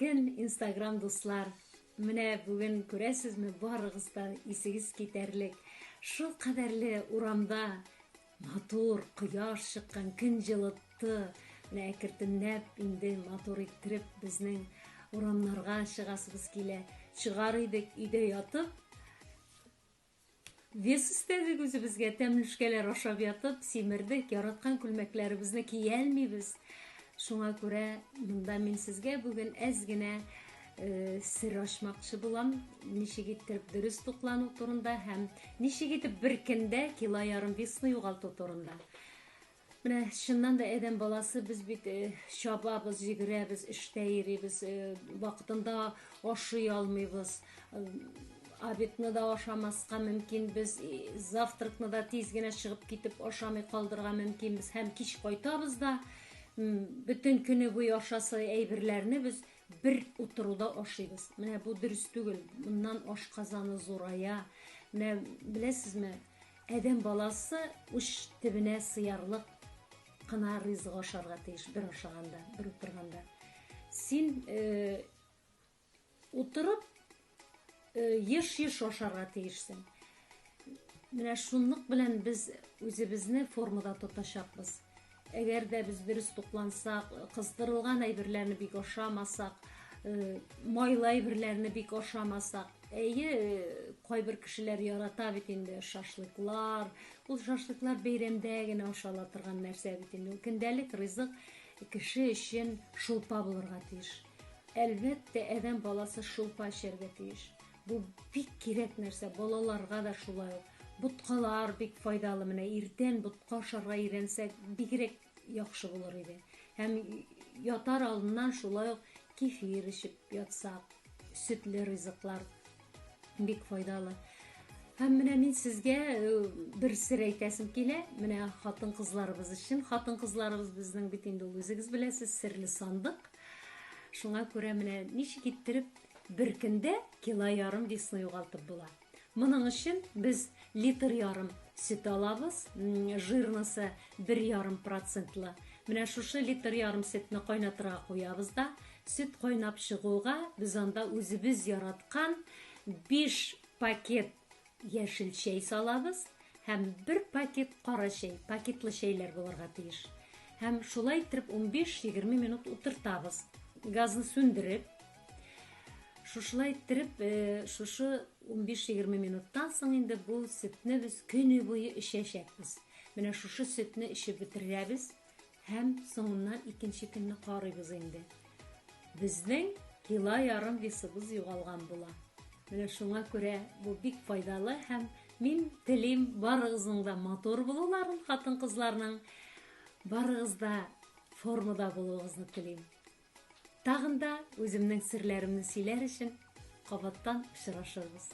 Эркен Instagram дуслар, менә бүген күрәсезме, барыгыз да исегез китәрлек. Шул кадәрле урамда матур кояш чыккан, көн җылытты. Менә әкертенләп инде матур иттереп безнең урамнарга чыгасыбыз килә. Чыгар идек, өйдә ятып, вес истәдек үзебезгә, тәмлешкәләр ашап ятып, симердек, яраткан күлмәкләребезне кия алмыйбыз. Шуңа күрә монда мин сезгә бүген әз генә сер ачмакчы булам, ничек итеп дөрес туклану турында һәм ничек итеп бер көндә кило ярым весны югалту турында. Менә чыннан да адәм баласы без бит чабабыз, җигерәбез, эштә йөрибез, вакытында ашый алмыйбыз. Обедны да ашамаска мөмкин, без завтракны да тиз генә чыгып китеп ашамый калдырга мөмкинбез һәм кич кайтабыз да бүтән көне буе ашасы әйберләрне без бер утыруда ашыйбыз. Менә бу дөрес түгел. Моннан ашказаны зурая. Менә беләсезме, адәм баласы уч төбенә сыярлык кына ризык ашарга тиеш бер ашаганда, бер утырганда. Син утырып еш-еш ашарга тиешсең. Менә шунлык белән без үзебезне формада тотачакбыз. Әгәр дә без дөрес туклансак, кыздырылган әйберләрне бик ашамасак, майлы әйберләрне бик ашамасак, кайбер кешеләр ярата бит инде шашлыклар. Ул шашлыклар бәйрәмдә генә ашала торган нәрсә бит инде. Көндәлек ризык кеше өчен шулпа булырга тиеш. Әлбәттә, адәм баласы шулпа эчәргә тиеш. Бу бик кирәк нәрсә, балаларга да шулай. Буткалар бик файдалы. Менә иртән бутка ашарга өйрәнсәк, бигрәк яхшы булыр иде. Һәм ятар алдыннан шулай ук кефир эчеп ятсак, сөтле ризыклар бик файдалы. Һәм менә мин сезгә бер сер әйтәсем килә. Менә хатын-кызларыбыз өчен, хатын-кызларыбыз безнең бит инде үзегез беләсез, серле сандык. Шуңа күрә менә ничек иттереп бер көндә кило ярым весны югалтып була. Моның өчен без литр ярым сөт алабыз, жирнысы 1,5%. Менә шушы литр ярым сөтне кайнатырга куябыз да, сөт кайнап чыгуга без анда үзебез яраткан 5 пакет яшел чәй салабыз һәм 1 пакет кара чәй, пакетлы чәйләр булырга тиеш. Һәм шулай итеп 15-20 минут утыртабыз. Газны сүндереп, шушылай иттереп, шушы 15-20 минуттан соң инде бу сөтне без көне буе эчәчәкбез. Менә шушы сөтне эчеп бетерәбез һәм соңыннан икенче көнне карыйбыз инде. Безнең кило ярым весыбыз югалган була. Менә шуңа күрә бу бик файдалы һәм мин телим барыгызның да матур булуларын, хатын-кызларның барыгыз да формада булуыгызны телим. Тагын да үземнең серләремне сөйләр өчен кабаттан очрашырбыз.